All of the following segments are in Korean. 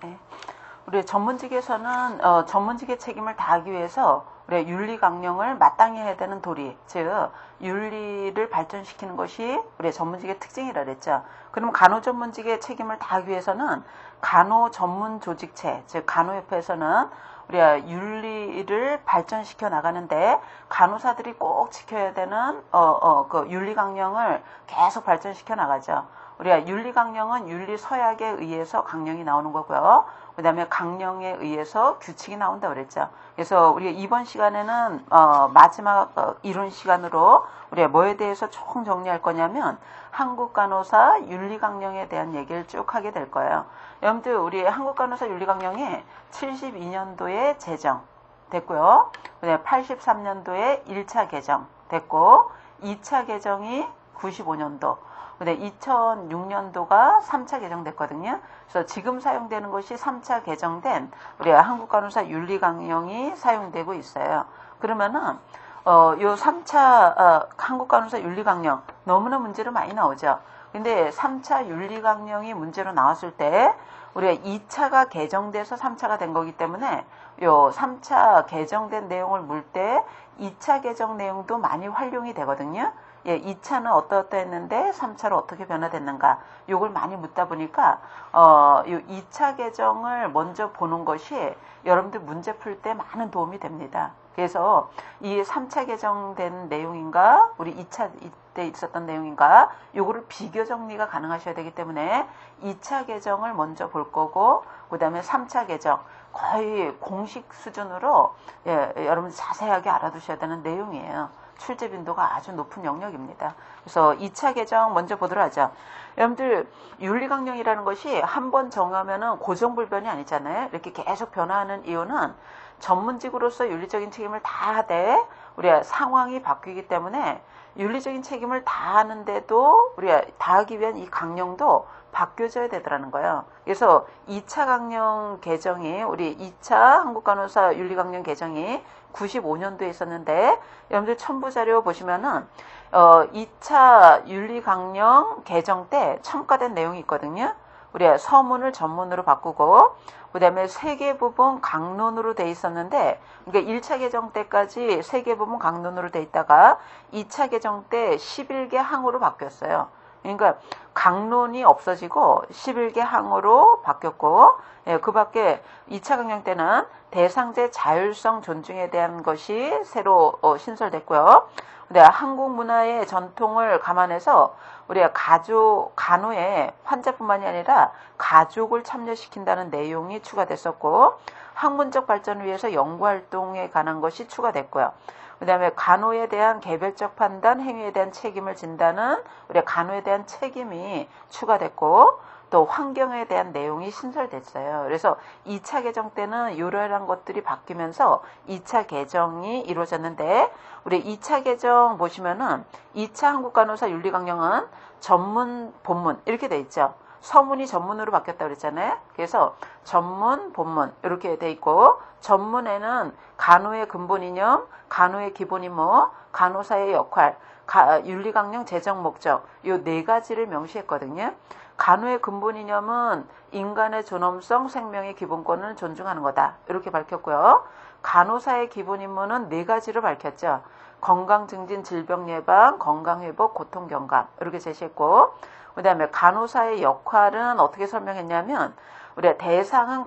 네. 우리 전문직에서는 전문직의 책임을 다하기 위해서 우리 윤리 강령을 마땅히 해야 되는 도리, 즉 윤리를 발전시키는 것이 우리 전문직의 특징이라 그랬죠. 그럼 간호 전문직의 책임을 다하기 위해서는 간호 전문 조직체, 즉 간호협회에서는 우리가 윤리를 발전시켜 나가는데 간호사들이 꼭 지켜야 되는 그 윤리 강령을 계속 발전시켜 나가죠. 우리가 윤리 강령은 윤리 서약에 의해서 강령이 나오는 거고요. 그 다음에 강령에 의해서 규칙이 나온다 그랬죠. 그래서 우리가 이번 시간에는 마지막 이론 시간으로 우리가 뭐에 대해서 총 정리할 거냐면 한국간호사 윤리강령에 대한 얘기를 쭉 하게 될 거예요. 여러분들 우리 한국간호사 윤리강령이 72년도에 제정됐고요. 그다음에 83년도에 1차 개정됐고 2차 개정이 95년도 근데 2006년도가 3차 개정됐거든요. 그래서 지금 사용되는 것이 3차 개정된 우리 한국간호사 윤리강령이 사용되고 있어요. 그러면은 요 3차 한국간호사 윤리강령 너무나 문제로 많이 나오죠. 근데 3차 윤리강령이 문제로 나왔을 때 우리가 2차가 개정돼서 3차가 된 거기 때문에 요 3차 개정된 내용을 물 때 2차 개정 내용도 많이 활용이 되거든요. 예, 2차는 어떠했는데 3차로 어떻게 변화됐는가 요걸 많이 묻다 보니까 요 2차 개정을 먼저 보는 것이 여러분들 문제 풀 때 많은 도움이 됩니다. 그래서 이 3차 개정된 내용인가 우리 2차 때 있었던 내용인가 요거를 비교 정리가 가능하셔야 되기 때문에 2차 개정을 먼저 볼 거고 그 다음에 3차 개정 거의 공식 수준으로 여러분 자세하게 알아두셔야 되는 내용이에요. 출제 빈도가 아주 높은 영역입니다. 그래서 2차 개정 먼저 보도록 하죠. 여러분들 윤리강령이라는 것이 한번 정하면은 고정불변이 아니잖아요. 이렇게 계속 변화하는 이유는 전문직으로서 윤리적인 책임을 다하되 우리가 상황이 바뀌기 때문에 윤리적인 책임을 다하는데도 우리가 다하기 위한 이 강령도 바뀌어져야 되더라는 거예요. 그래서 2차 강령 개정이 우리 2차 한국간호사 윤리강령 개정이 95년도에 있었는데 여러분들 첨부 자료 보시면은 2차 윤리강령 개정 때 첨가된 내용이 있거든요. 우리가 서문을 전문으로 바꾸고 그 다음에 세개 부분 강론으로 돼 있었는데 그러니까 1차 개정 때까지 세개 부분 강론으로 돼 있다가 2차 개정 때 11개 항으로 바뀌었어요. 그러니까 강론이 없어지고 11개 항으로 바뀌었고 그 밖에 2차 강령 때는 대상제 자율성 존중에 대한 것이 새로 신설됐고요. 근데 한국 문화의 전통을 감안해서 우리가 간호에 환자뿐만이 아니라 가족을 참여시킨다는 내용이 추가됐었고 학문적 발전을 위해서 연구활동에 관한 것이 추가됐고요. 그 다음에 간호에 대한 개별적 판단, 행위에 대한 책임을 진다는 우리 간호에 대한 책임이 추가됐고 또 환경에 대한 내용이 신설됐어요. 그래서 2차 개정 때는 이러한 것들이 바뀌면서 2차 개정이 이루어졌는데 우리 2차 개정 보시면은 2차 한국간호사 윤리강령은 전문, 본문 이렇게 돼 있죠. 서문이 전문으로 바뀌었다고 그랬잖아요. 그래서 전문, 본문 이렇게 돼 있고 전문에는 간호의 근본 이념, 간호의 기본 임무, 간호사의 역할, 윤리강령 제정 목적 요 네 가지를 명시했거든요. 간호의 근본 이념은 인간의 존엄성, 생명의 기본권을 존중하는 거다. 이렇게 밝혔고요. 간호사의 기본 임무는 네 가지로 밝혔죠. 건강 증진, 질병 예방, 건강 회복, 고통 경감 이렇게 제시했고 그 다음에 간호사의 역할은 어떻게 설명했냐면 우리가 대상은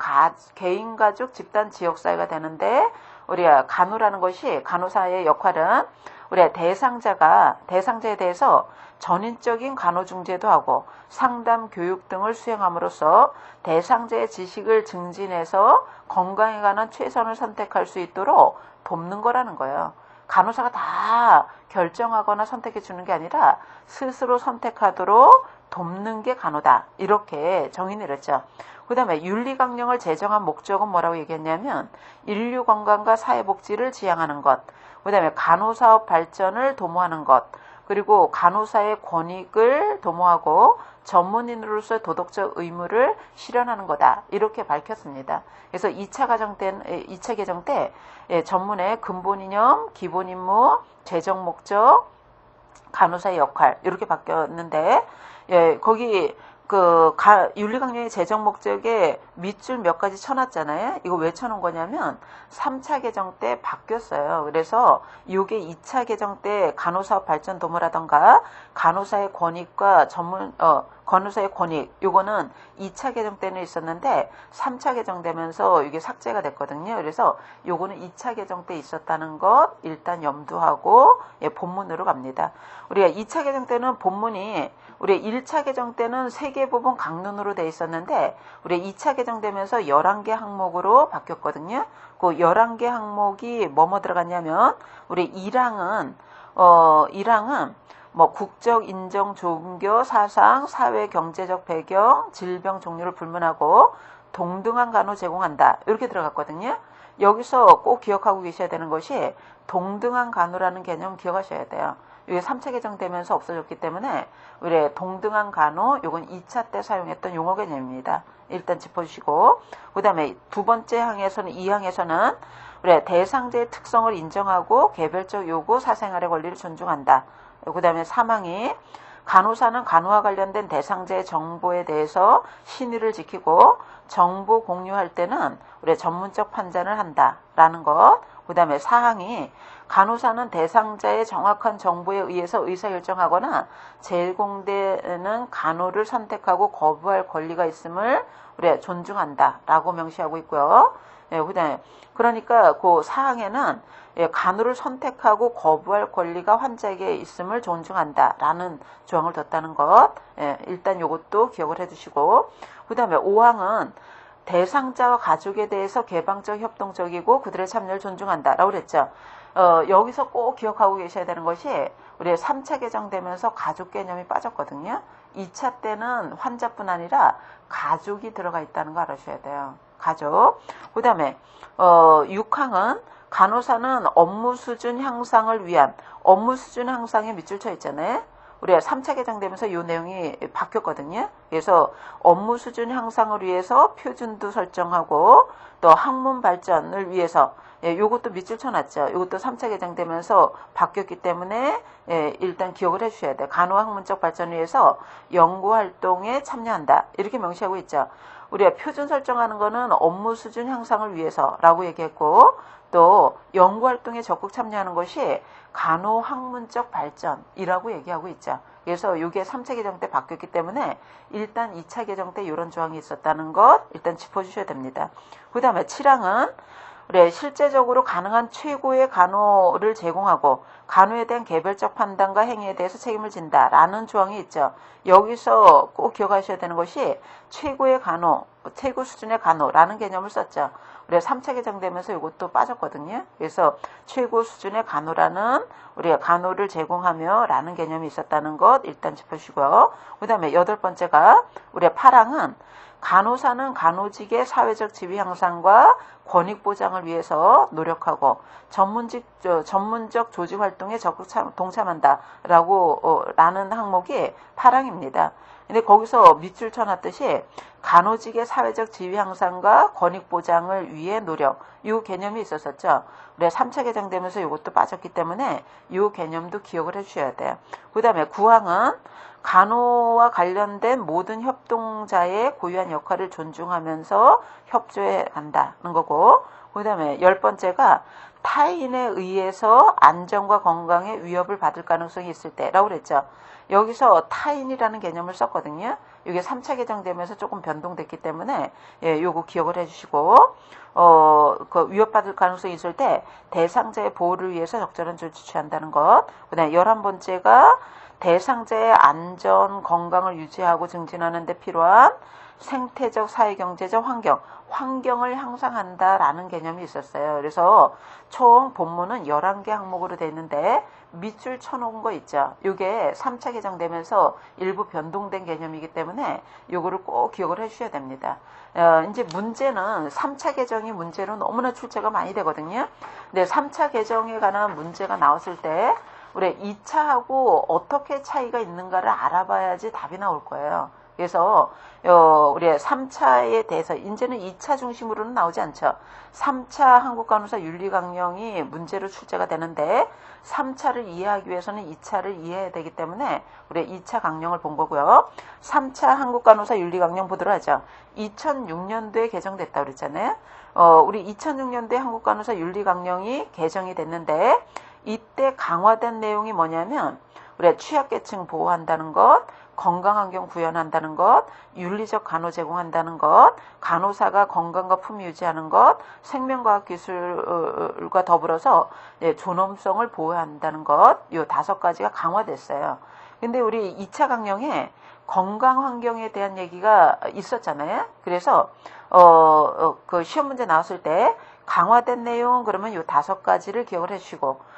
개인, 가족, 집단, 지역사회가 되는데 우리가 간호라는 것이 간호사의 역할은 우리가 대상자에 대해서 전인적인 간호 중재도 하고 상담, 교육 등을 수행함으로써 대상자의 지식을 증진해서 건강에 관한 최선을 선택할 수 있도록 돕는 거라는 거예요. 간호사가 다 결정하거나 선택해 주는 게 아니라 스스로 선택하도록 돕는 게 간호다. 이렇게 정의를 했죠. 그 다음에 윤리강령을 제정한 목적은 뭐라고 얘기했냐면 인류 건강과 사회복지를 지향하는 것, 그 다음에 간호사업 발전을 도모하는 것, 그리고 간호사의 권익을 도모하고 전문인으로서 도덕적 의무를 실현하는 거다. 이렇게 밝혔습니다. 그래서 2차 개정 때 전문의 근본 이념, 기본 임무, 제정 목적, 간호사의 역할 이렇게 바뀌었는데 거기 윤리강령의 제정 목적에 밑줄 몇 가지 쳐놨잖아요. 이거 왜 쳐놓은 거냐면 3차 개정 때 바뀌었어요. 그래서 이게 2차 개정 때 간호사업 발전 도모라던가 간호사의 권익과 간호사의 권익, 요거는 2차 개정 때는 있었는데 3차 개정되면서 이게 삭제가 됐거든요. 그래서 요거는 2차 개정 때 있었다는 것 일단 염두하고 본문으로 갑니다. 우리가 2차 개정 때는 본문이 우리 1차 개정 때는 3개 부분 강론으로 돼 있었는데 우리 2차 개정되면서 11개 항목으로 바뀌었거든요. 그 11개 항목이 뭐뭐 들어갔냐면 우리 1항은 뭐 국적, 인정, 종교, 사상, 사회, 경제적 배경, 질병 종류를 불문하고 동등한 간호 제공한다. 이렇게 들어갔거든요. 여기서 꼭 기억하고 계셔야 되는 것이 동등한 간호라는 개념 기억하셔야 돼요. 이게 3차 개정되면서 없어졌기 때문에 우리 동등한 간호, 요건 2차 때 사용했던 용어 개념입니다. 일단 짚어주시고 그 다음에 두 번째 항에서는 2항에서는 우리 대상자의 특성을 인정하고 개별적 요구, 사생활의 권리를 존중한다. 그 다음에 3항이 간호사는 간호와 관련된 대상자의 정보에 대해서 신의를 지키고 정보 공유할 때는 우리 전문적 판단을 한다라는 것. 그 다음에 4항이 간호사는 대상자의 정확한 정보에 의해서 의사결정하거나 제공되는 간호를 선택하고 거부할 권리가 있음을 우리 존중한다라고 명시하고 있고요. 그다음에 그러니까 그 사항에는 간호를 선택하고 거부할 권리가 환자에게 있음을 존중한다라는 조항을 뒀다는 것. 일단 이것도 기억을 해두시고 그다음에 5항은 대상자와 가족에 대해서 개방적, 협동적이고 그들의 참여를 존중한다라고 그랬죠. 여기서 꼭 기억하고 계셔야 되는 것이 우리 3차 개정되면서 가족 개념이 빠졌거든요. 2차 때는 환자뿐 아니라 가족이 들어가 있다는 거 알아주셔야 돼요. 가족. 그 다음에 6항은 간호사는 업무 수준 향상을 위한 업무 수준 향상에 밑줄 쳐 있잖아요. 우리가 3차 개정되면서 이 내용이 바뀌었거든요. 그래서 업무 수준 향상을 위해서 표준도 설정하고 또 학문 발전을 위해서 요것도 밑줄 쳐놨죠. 요것도 3차 개정되면서 바뀌었기 때문에 일단 기억을 해주셔야 돼요. 간호 학문적 발전을 위해서 연구활동에 참여한다. 이렇게 명시하고 있죠. 우리가 표준 설정하는 거는 업무 수준 향상을 위해서라고 얘기했고 또 연구활동에 적극 참여하는 것이 간호학문적 발전이라고 얘기하고 있죠. 그래서 이게 3차 개정 때 바뀌었기 때문에 일단 2차 개정 때 이런 조항이 있었다는 것 일단 짚어주셔야 됩니다. 그 다음에 7항은 우리 실제적으로 가능한 최고의 간호를 제공하고 간호에 대한 개별적 판단과 행위에 대해서 책임을 진다라는 조항이 있죠. 여기서 꼭 기억하셔야 되는 것이 최고의 간호, 최고 수준의 간호라는 개념을 썼죠. 우리가 3차 개정되면서 이것도 빠졌거든요. 그래서 최고 수준의 간호라는 우리가 간호를 제공하며 라는 개념이 있었다는 것 일단 짚어주시고요. 그 다음에 8번째가 우리가 8항은 간호사는 간호직의 사회적 지위 향상과 권익 보장을 위해서 노력하고 전문적 조직 활동에 적극 동참한다라고 라는 항목이 8항입니다. 근데 거기서 밑줄 쳐놨듯이 간호직의 사회적 지위 향상과 권익 보장을 위해 노력 이 개념이 있었었죠. 우리가 3차 개정되면서 이것도 빠졌기 때문에 이 개념도 기억을 해주셔야 돼요. 그 다음에 9항은 간호와 관련된 모든 협동자의 고유한 역할을 존중하면서 협조해 간다는 거고 그 다음에 10번째가 타인에 의해서 안전과 건강에 위협을 받을 가능성이 있을 때라고 그랬죠. 여기서 타인이라는 개념을 썼거든요. 이게 3차 개정되면서 조금 변동됐기 때문에 요거 기억을 해주시고 그 위협받을 가능성이 있을 때 대상자의 보호를 위해서 적절한 조치 취한다는 것. 그 다음에 11번째가 대상자의 안전, 건강을 유지하고 증진하는 데 필요한 생태적, 사회경제적 환경을 향상한다라는 개념이 있었어요. 그래서 총 본문은 11개 항목으로 되어 있는데 밑줄 쳐놓은 거 있죠. 이게 3차 개정되면서 일부 변동된 개념이기 때문에 요거를 꼭 기억을 해주셔야 됩니다. 이제 문제는 3차 개정이 문제로 너무나 출제가 많이 되거든요. 근데 3차 개정에 관한 문제가 나왔을 때 우리 2차하고 어떻게 차이가 있는가를 알아봐야지 답이 나올 거예요. 그래서 우리 3차에 대해서 이제는 2차 중심으로는 나오지 않죠. 3차 한국간호사 윤리강령이 문제로 출제가 되는데 3차를 이해하기 위해서는 2차를 이해해야 되기 때문에 우리 2차 강령을 본 거고요. 3차 한국간호사 윤리강령 보도록 하죠. 2006년도에 개정됐다고 그랬잖아요. 우리 2006년도에 한국간호사 윤리강령이 개정이 됐는데 이때 강화된 내용이 뭐냐면 우리 취약계층 보호한다는 것, 건강환경 구현한다는 것, 윤리적 간호 제공한다는 것, 간호사가 건강과 품위 유지하는 것, 생명과학 기술과 더불어서 존엄성을 보호한다는 것, 이 5가지가 강화됐어요. 근데 우리 2차 강령에 건강환경에 대한 얘기가 있었잖아요. 그래서 그 시험 문제 나왔을 때 강화된 내용 그러면 이 5가지를 기억을 해주시고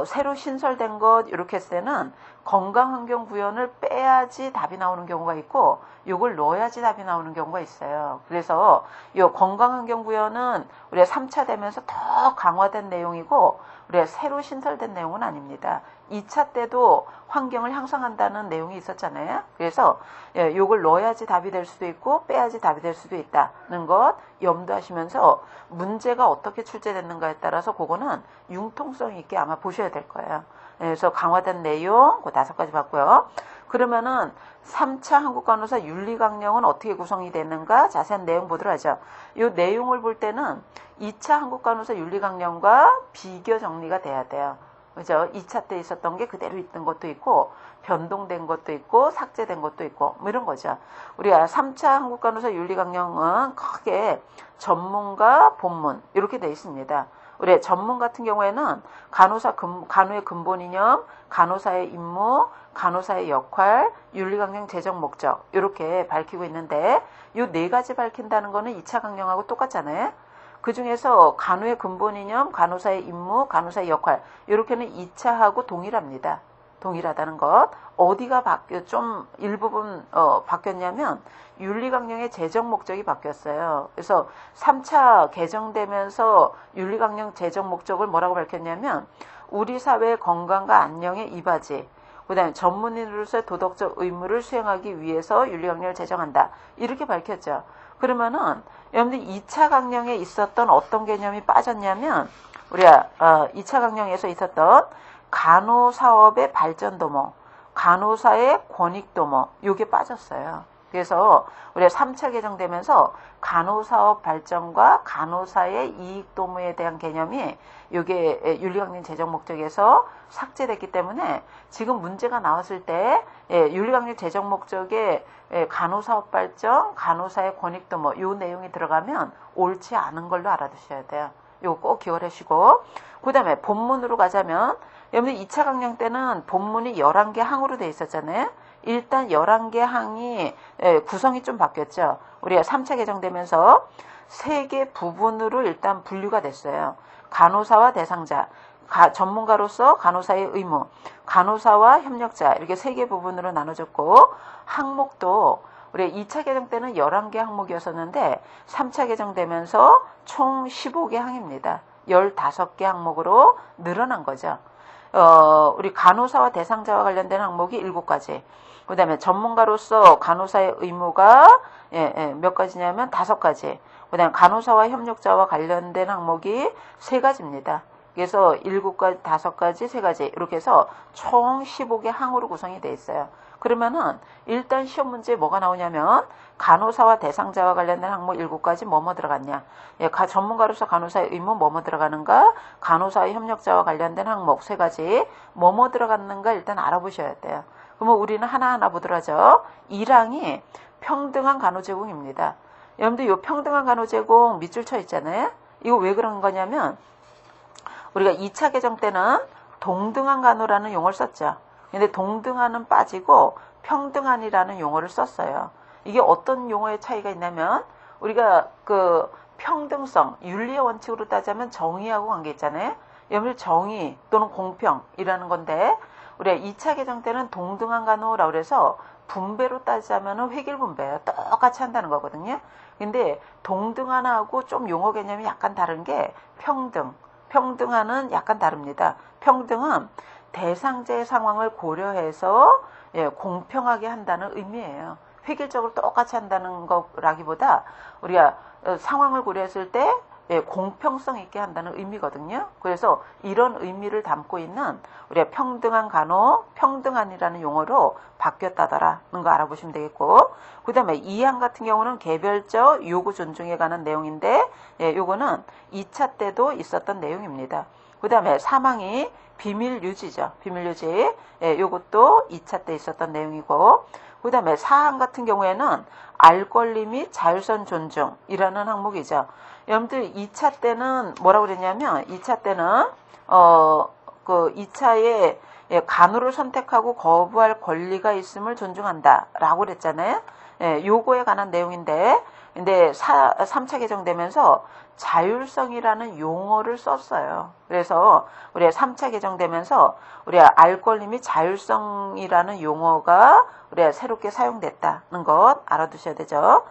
새로 신설된 것 이렇게 했을 때는 건강환경 구현을 빼야지 답이 나오는 경우가 있고 이걸 넣어야지 답이 나오는 경우가 있어요. 그래서 이 건강환경 구현은 우리가 3차 되면서 더 강화된 내용이고 우리가 새로 신설된 내용은 아닙니다. 2차 때도 환경을 향상한다는 내용이 있었잖아요. 그래서 이걸 넣어야지 답이 될 수도 있고 빼야지 답이 될 수도 있다는 것 염두하시면서 문제가 어떻게 출제됐는가에 따라서 그거는 융통성 있게 아마 보셔야 될 거예요. 그래서 강화된 내용 그 5가지 봤고요. 그러면은 3차 한국간호사 윤리강령은 어떻게 구성이 되는가 자세한 내용 보도록 하죠. 이 내용을 볼 때는 2차 한국간호사 윤리강령과 비교 정리가 돼야 돼요. 그죠? 2차 때 있었던 게 그대로 있던 것도 있고 변동된 것도 있고 삭제된 것도 있고 뭐 이런 거죠. 우리가 3차 한국간호사 윤리강령은 크게 전문가, 본문 이렇게 돼 있습니다. 우리 전문 같은 경우에는 간호의 근본 이념, 간호사의 임무, 간호사의 역할, 윤리강령 제정 목적 이렇게 밝히고 있는데 이 4가지 밝힌다는 거는 2차 강령하고 똑같잖아요. 그 중에서 간호의 근본 이념, 간호사의 임무, 간호사의 역할 이렇게는 2차하고 동일합니다. 동일하다는 것. 어디가 좀 일부분 바뀌었냐면 윤리강령의 제정 목적이 바뀌었어요. 그래서 3차 개정되면서 윤리강령 제정 목적을 뭐라고 밝혔냐면 우리 사회의 건강과 안녕에 이바지 그 다음에 전문인으로서의 도덕적 의무를 수행하기 위해서 윤리강령을 제정한다. 이렇게 밝혔죠. 그러면은 여러분들 2차 강령에 있었던 어떤 개념이 빠졌냐면 우리가 2차 강령에서 있었던 간호사업의 발전 도모, 간호사의 권익 도모 이게 빠졌어요. 그래서 우리가 3차 개정되면서 간호사업 발전과 간호사의 이익 도모에 대한 개념이 이게 윤리강령 제정 목적에서 삭제됐기 때문에 지금 문제가 나왔을 때 윤리강령 제정 목적에 간호사업 발전, 간호사의 권익 도모 이 내용이 들어가면 옳지 않은 걸로 알아두셔야 돼요. 이거 꼭 기억을 하시고 그 다음에 본문으로 가자면 여러분들 2차 강령 때는 본문이 11개 항으로 돼 있었잖아요. 일단 11개 항이 구성이 좀 바뀌었죠. 우리가 3차 개정되면서 3개 부분으로 일단 분류가 됐어요. 간호사와 대상자, 전문가로서 간호사의 의무, 간호사와 협력자 이렇게 3개 부분으로 나눠졌고 항목도 우리 2차 개정 때는 11개 항목이었었는데 3차 개정되면서 총 15개 항입니다. 15개 항목으로 늘어난 거죠. 우리 간호사와 대상자와 관련된 항목이 7가지. 그 다음에 전문가로서 간호사의 의무가 몇 가지냐면 5가지. 그 다음에 간호사와 협력자와 관련된 항목이 3가지입니다. 그래서 7가지, 5가지, 3가지 이렇게 해서 총 15개 항으로 구성이 되어 있어요. 그러면은 일단 시험 문제에 뭐가 나오냐면 간호사와 대상자와 관련된 항목 7가지 뭐뭐 들어갔냐. 전문가로서 간호사의 의무 뭐뭐 들어가는가. 간호사와 협력자와 관련된 항목 3가지 뭐뭐 들어갔는가 일단 알아보셔야 돼요. 그러면 우리는 하나하나 보도록 하죠. 1항이 평등한 간호 제공입니다. 여러분들 이 평등한 간호 제공 밑줄 쳐 있잖아요. 이거 왜 그런 거냐면 우리가 2차 개정 때는 동등한 간호라는 용어를 썼죠. 근데 동등한은 빠지고 평등한이라는 용어를 썼어요. 이게 어떤 용어의 차이가 있냐면 우리가 그 평등성, 윤리의 원칙으로 따지면 정의하고 관계 있잖아요. 여러분들 정의 또는 공평이라는 건데 우리가 2차 개정 때는 동등한 간호라고 그래서 분배로 따지자면 획일 분배예요. 똑같이 한다는 거거든요. 근데 동등한하고 좀 용어 개념이 약간 다른 게 평등한은 약간 다릅니다. 평등은 대상자의 상황을 고려해서 공평하게 한다는 의미예요. 획일적으로 똑같이 한다는 거라기보다 우리가 상황을 고려했을 때 공평성 있게 한다는 의미거든요. 그래서 이런 의미를 담고 있는 우리가 평등한 간호, 평등한이라는 용어로 바뀌었다더라는 거 알아보시면 되겠고, 그 다음에 2항 같은 경우는 개별적 요구 존중에 관한 내용인데, 요거는 2차 때도 있었던 내용입니다. 그 다음에 3항이 비밀 유지죠. 비밀 유지. 요것도 2차 때 있었던 내용이고, 그 다음에 4항 같은 경우에는 알 권리 및 자율성 존중이라는 항목이죠. 여러분들 2차 때는 뭐라고 그랬냐면 2차 때는 2차에 간호를 선택하고 거부할 권리가 있음을 존중한다 라고 그랬잖아요. 요거에 관한 내용인데, 근데 3차 개정되면서 자율성이라는 용어를 썼어요. 그래서 우리가 3차 개정되면서 우리가 알 권리 및 자율성이라는 용어가 우리가 새롭게 사용됐다는 것 알아두셔야 되죠.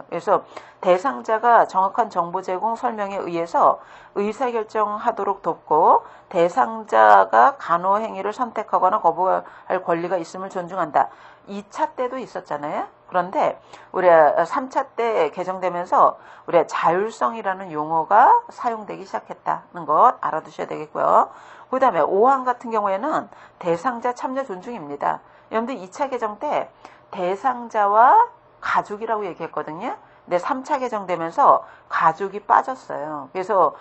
그래서 대상자가 정확한 정보 제공 설명에 의해서 의사결정하도록 돕고 대상자가 간호 행위를 선택하거나 거부할 권리가 있음을 존중한다. 2차 때도 있었잖아요. 그런데 우리가 3차 때 개정되면서 우리가 자율성이라는 용어가 사용되기 시작했다는 것 알아두셔야 되겠고요. 그 다음에 5항 같은 경우에는 대상자 참여 존중입니다. 여러분들 2차 개정 때 대상자와 가족이라고 얘기했거든요. 근데 3차 개정되면서 가족이 빠졌어요. 그래서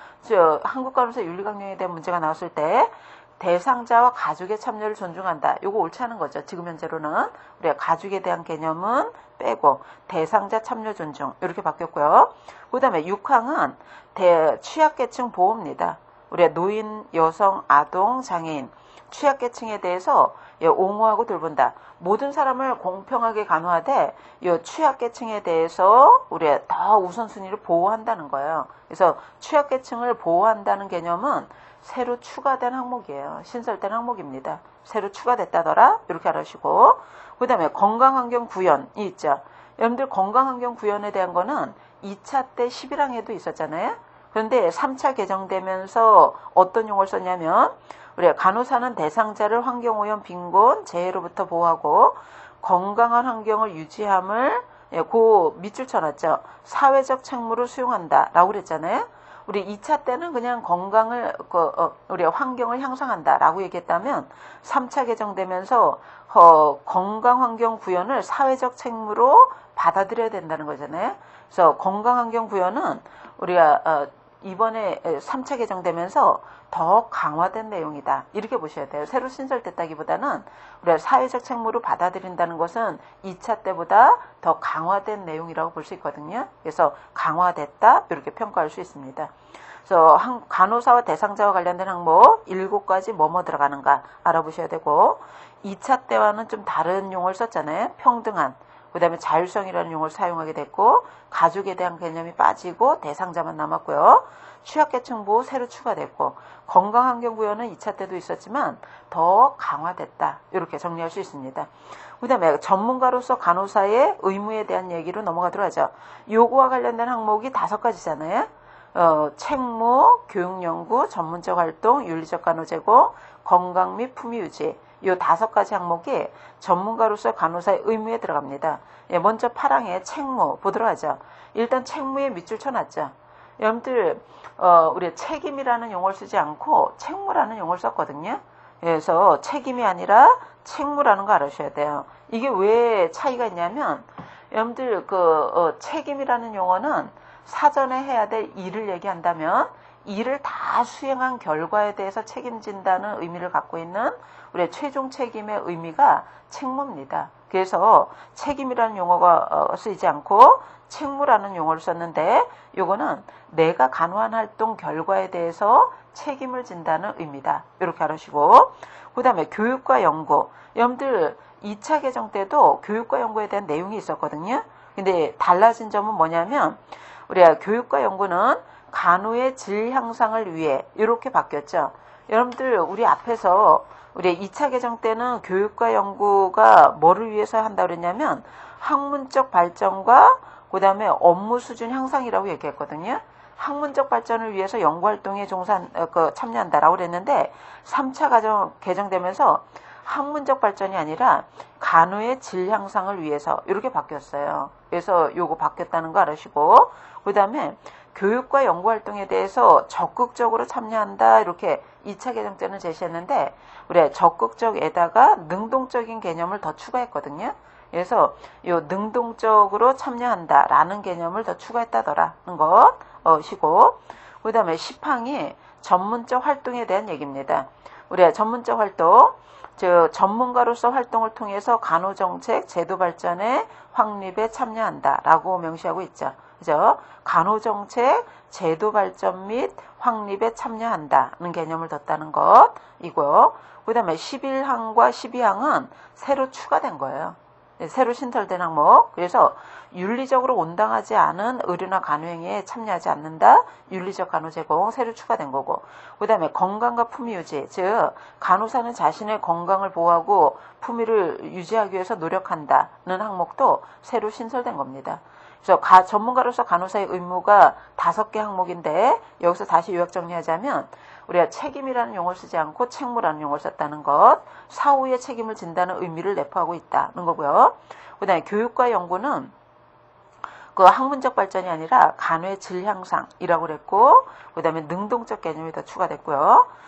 한국간호사 윤리강령에 대한 문제가 나왔을 때 대상자와 가족의 참여를 존중한다. 요거 옳지 않은 거죠. 지금 현재로는 우리가 가족에 대한 개념은 빼고 대상자 참여 존중 이렇게 바뀌었고요. 그 다음에 6항은 취약계층 보호입니다. 우리가 노인, 여성, 아동, 장애인 취약계층에 대해서 옹호하고 돌본다. 모든 사람을 공평하게 간호하되 이 취약계층에 대해서 우리가 더 우선순위를 보호한다는 거예요. 그래서 취약계층을 보호한다는 개념은 새로 추가된 항목이에요. 신설된 항목입니다. 새로 추가됐다더라. 이렇게 알아주시고, 그 다음에 건강환경 구현이 있죠. 여러분들 건강환경 구현에 대한 거는 2차 때 11항에도 있었잖아요. 그런데 3차 개정되면서 어떤 용어를 썼냐면 우리가 간호사는 대상자를 환경오염, 빈곤, 재해로부터 보호하고 건강한 환경을 유지함을 그 밑줄 쳐놨죠. 사회적 책무를 수용한다 라고 그랬잖아요. 우리 2차 때는 그냥 건강을 우리 환경을 향상한다 라고 얘기했다면 3차 개정되면서 건강환경 구현을 사회적 책무로 받아들여야 된다는 거잖아요. 그래서 건강환경 구현은 우리가 이번에 3차 개정되면서 더 강화된 내용이다. 이렇게 보셔야 돼요. 새로 신설됐다기보다는 우리가 사회적 책무로 받아들인다는 것은 2차 때보다 더 강화된 내용이라고 볼 수 있거든요. 그래서 강화됐다. 이렇게 평가할 수 있습니다. 그래서 간호사와 대상자와 관련된 항목 7가지 뭐뭐 들어가는가 알아보셔야 되고 2차 때와는 좀 다른 용어를 썼잖아요. 평등한. 그 다음에 자율성이라는 용어를 사용하게 됐고 가족에 대한 개념이 빠지고 대상자만 남았고요. 취약계층 보호 새로 추가됐고 건강환경구현은 2차 때도 있었지만 더 강화됐다. 이렇게 정리할 수 있습니다. 그 다음에 전문가로서 간호사의 의무에 대한 얘기로 넘어가도록 하죠. 요거와 관련된 항목이 5가지잖아요. 책무, 교육연구, 전문적 활동, 윤리적 간호 제공, 건강 및 품위 유지. 이 5가지 항목이 전문가로서 간호사의 의무에 들어갑니다. 먼저 8항의 책무 보도록 하죠. 일단 책무에 밑줄 쳐놨죠. 여러분들 우리 책임이라는 용어를 쓰지 않고 책무라는 용어를 썼거든요. 그래서 책임이 아니라 책무라는 거 알아주셔야 돼요. 이게 왜 차이가 있냐면 여러분들 책임이라는 용어는 사전에 해야 될 일을 얘기한다면 일을 다 수행한 결과에 대해서 책임진다는 의미를 갖고 있는 우리의 최종 책임의 의미가 책무입니다. 그래서 책임이라는 용어가 쓰이지 않고 책무라는 용어를 썼는데 요거는 내가 간호한 활동 결과에 대해서 책임을 진다는 의미다. 이렇게 알으시고 그 다음에 교육과 연구. 여러분들 2차 개정 때도 교육과 연구에 대한 내용이 있었거든요. 근데 달라진 점은 뭐냐면 우리가 교육과 연구는 간호의 질 향상을 위해 이렇게 바뀌었죠. 여러분들 우리 앞에서 우리 2차 개정 때는 교육과 연구가 뭐를 위해서 한다고 그랬냐면 학문적 발전과 그 다음에 업무 수준 향상이라고 얘기했거든요. 학문적 발전을 위해서 연구활동에 참여한다라고 그랬는데 3차 개정되면서 학문적 발전이 아니라 간호의 질 향상을 위해서 이렇게 바뀌었어요. 그래서 요거 바뀌었다는 거 알으시고, 그 다음에 교육과 연구활동에 대해서 적극적으로 참여한다, 이렇게 2차 개정전을 제시했는데, 우리 적극적에다가 능동적인 개념을 더 추가했거든요. 그래서 요 능동적으로 참여한다라는 개념을 더 추가했다더라는 것 시고, 그 다음에 10항이 전문적 활동에 대한 얘기입니다. 우리 전문적 활동, 즉 전문가로서 활동을 통해서 간호정책 제도 발전의 확립에 참여한다라고 명시하고 있죠. 그죠? 간호정책 제도 발전 및 확립에 참여한다는 개념을 뒀다는 것이고요. 그 다음에 11항과 12항은 새로 추가된 거예요. 새로 신설된 항목. 그래서 윤리적으로 온당하지 않은 의료나 간호행위에 참여하지 않는다. 윤리적 간호 제공 새로 추가된 거고. 그 다음에 건강과 품위 유지. 즉 간호사는 자신의 건강을 보호하고 품위를 유지하기 위해서 노력한다는 항목도 새로 신설된 겁니다. 그래서 전문가로서 간호사의 의무가 5개 항목인데, 여기서 다시 요약 정리하자면 우리가 책임이라는 용어를 쓰지 않고 책무라는 용어를 썼다는 것, 사후의 책임을 진다는 의미를 내포하고 있다는 거고요. 그 다음에 교육과 연구는 그 학문적 발전이 아니라 간호의 질 향상이라고 그랬고, 그 다음에 능동적 개념이 더 추가됐고요.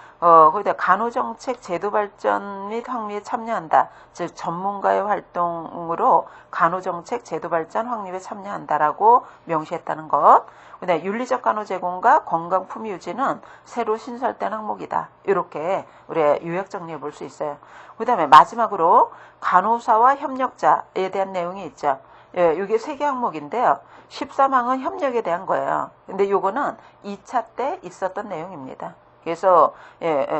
그다음 간호정책 제도 발전 및 확립에 참여한다. 즉 전문가의 활동으로 간호정책 제도 발전 확립에 참여한다라고 명시했다는 것. 그다음 윤리적 간호 제공과 건강 품위 유지는 새로 신설된 항목이다. 이렇게 우리 요약 정리해 볼 수 있어요. 그다음에 마지막으로 간호사와 협력자에 대한 내용이 있죠. 예, 이게 3개 항목인데요. 13항은 협력에 대한 거예요. 근데 요거는 2차 때 있었던 내용입니다. 그래서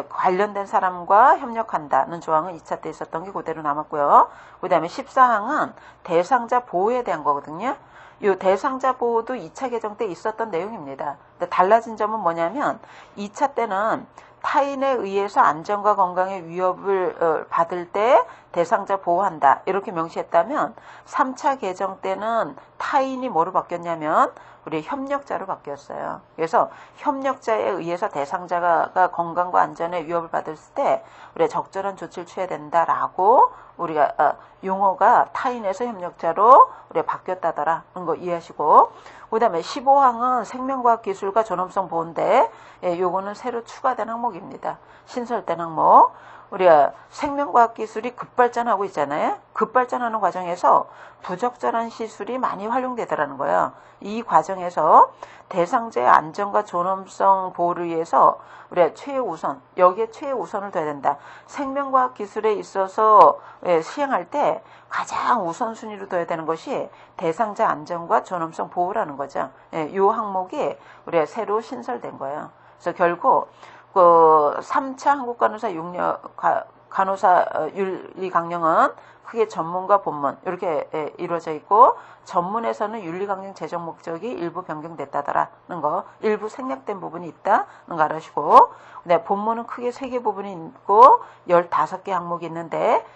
관련된 사람과 협력한다는 조항은 2차 때 있었던 게 그대로 남았고요. 그 다음에 14항은 대상자 보호에 대한 거거든요. 이 대상자 보호도 2차 개정 때 있었던 내용입니다. 근데 달라진 점은 뭐냐면 2차 때는 타인에 의해서 안전과 건강의 위협을 받을 때 대상자 보호한다, 이렇게 명시했다면 3차 개정 때는 타인이 뭐로 바뀌었냐면 우리 협력자로 바뀌었어요. 그래서 협력자에 의해서 대상자가 건강과 안전에 위협을 받을 때 우리가 적절한 조치를 취해야 된다라고 우리가 용어가 타인에서 협력자로 우리가 바뀌었다더라는 거 이해하시고, 그 다음에 15항은 생명과학기술과 존엄성 보호인데, 요거는 새로 추가된 항목입니다. 신설된 항목. 우리가 생명과학기술이 급발전하고 있잖아요. 급발전하는 과정에서 부적절한 시술이 많이 활용되더라는 거예요. 이 과정에서 대상자의 안전과 존엄성 보호를 위해서 우리가 최우선, 여기에 최우선을 둬야 된다. 생명과학기술에 있어서 시행할 때 가장 우선순위로 둬야 되는 것이 대상자 안전과 존엄성 보호라는 거죠. 이 항목이 우리가 새로 신설된 거예요. 그래서 결국 그 3차 한국간호사 간호사 윤리 강령은 크게 전문과 본문 이렇게 이루어져 있고, 전문에서는 윤리 강령 제정 목적이 일부 변경됐다더라는 거, 일부 생략된 부분이 있다는 거 알으시고, 네, 본문은 크게 3개 부분이 있고 15개 항목이 있는데,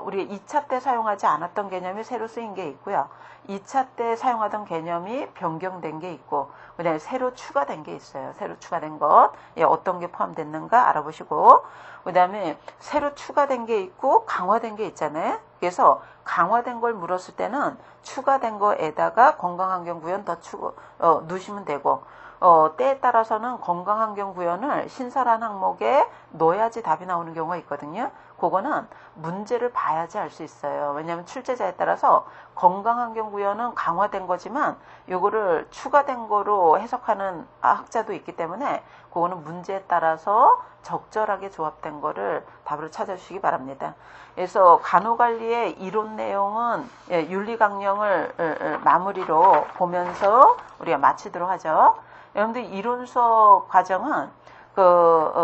우리 2차 때 사용하지 않았던 개념이 새로 쓰인 게 있고요. 2차 때 사용하던 개념이 변경된 게 있고, 그다음에 새로 추가된 게 있어요. 새로 추가된 것, 어떤 게 포함됐는가 알아보시고, 그다음에 새로 추가된 게 있고 강화된 게 있잖아요. 그래서 강화된 걸 물었을 때는 추가된 거에다가 건강환경구현 더 넣으시면 되고, 때에 따라서는 건강환경구현을 신설한 항목에 넣어야지 답이 나오는 경우가 있거든요. 그거는 문제를 봐야지 알 수 있어요. 왜냐하면 출제자에 따라서 건강환경구현은 강화된 거지만 요거를 추가된 거로 해석하는 학자도 있기 때문에 그거는 문제에 따라서 적절하게 조합된 거를 답으로 찾아주시기 바랍니다. 그래서 간호관리의 이론 내용은 윤리강령을 마무리로 보면서 우리가 마치도록 하죠. 여러분들 이론 수업 과정은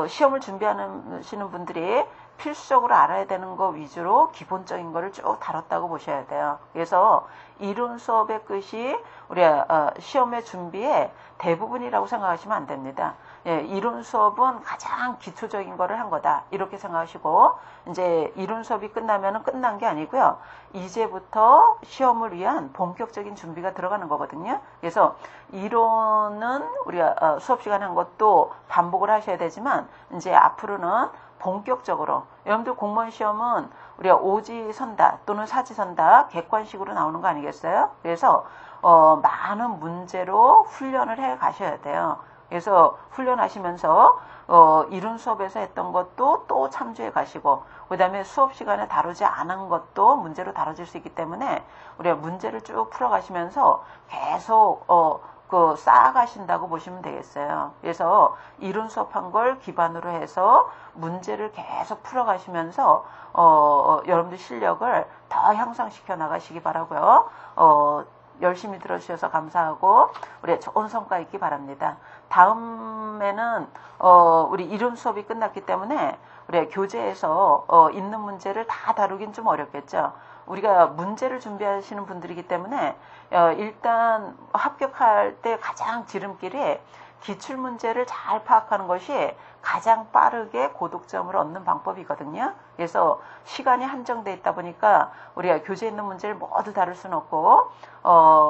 시험을 준비하시는 분들이 필수적으로 알아야 되는 거 위주로 기본적인 거를 쭉 다뤘다고 보셔야 돼요. 그래서 이론 수업의 끝이 우리가 시험의 준비의 대부분이라고 생각하시면 안 됩니다. 이론 수업은 가장 기초적인 거를 한 거다, 이렇게 생각하시고, 이제 이론 수업이 끝나면 끝난 게 아니고요. 이제부터 시험을 위한 본격적인 준비가 들어가는 거거든요. 그래서 이론은 우리가 수업 시간에 한 것도 반복을 하셔야 되지만, 이제 앞으로는 본격적으로 여러분들 공무원 시험은 우리가 오지선다 또는 사지선다 객관식으로 나오는 거 아니겠어요? 그래서 많은 문제로 훈련을 해 가셔야 돼요. 그래서 훈련하시면서 이론 수업에서 했던 것도 또 참조해 가시고 그 다음에 수업 시간에 다루지 않은 것도 문제로 다뤄질 수 있기 때문에 우리가 문제를 쭉 풀어가시면서 계속 쌓아가신다고 보시면 되겠어요. 그래서 이론 수업한 걸 기반으로 해서 문제를 계속 풀어가시면서 여러분들 실력을 더 향상시켜 나가시기 바라고요. 열심히 들어주셔서 감사하고 우리 좋은 성과 있기 바랍니다. 다음에는 우리 이론 수업이 끝났기 때문에 우리 교재에서 있는 문제를 다 다루긴 좀 어렵겠죠. 우리가 문제를 준비하시는 분들이기 때문에 일단 합격할 때 가장 지름길이 기출문제를 잘 파악하는 것이 가장 빠르게 고득점을 얻는 방법이거든요. 그래서 시간이 한정되어 있다 보니까 우리가 교재에 있는 문제를 모두 다룰 수는 없고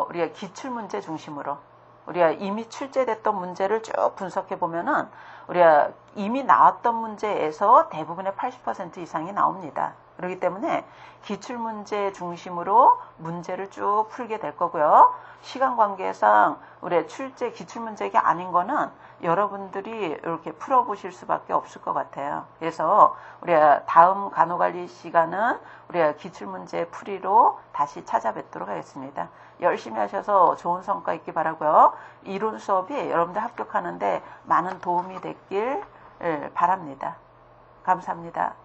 우리가 기출문제 중심으로 우리가 이미 출제됐던 문제를 쭉 분석해 보면은 우리가 이미 나왔던 문제에서 대부분의 80% 이상이 나옵니다. 그렇기 때문에 기출문제 중심으로 문제를 쭉 풀게 될 거고요. 시간 관계상 우리 출제 기출문제가 아닌 거는 여러분들이 이렇게 풀어보실 수밖에 없을 것 같아요. 그래서 우리가 다음 간호관리 시간은 우리가 기출문제 풀이로 다시 찾아뵙도록 하겠습니다. 열심히 하셔서 좋은 성과 있기 바라고요. 이론 수업이 여러분들 합격하는데 많은 도움이 됐길 바랍니다. 감사합니다.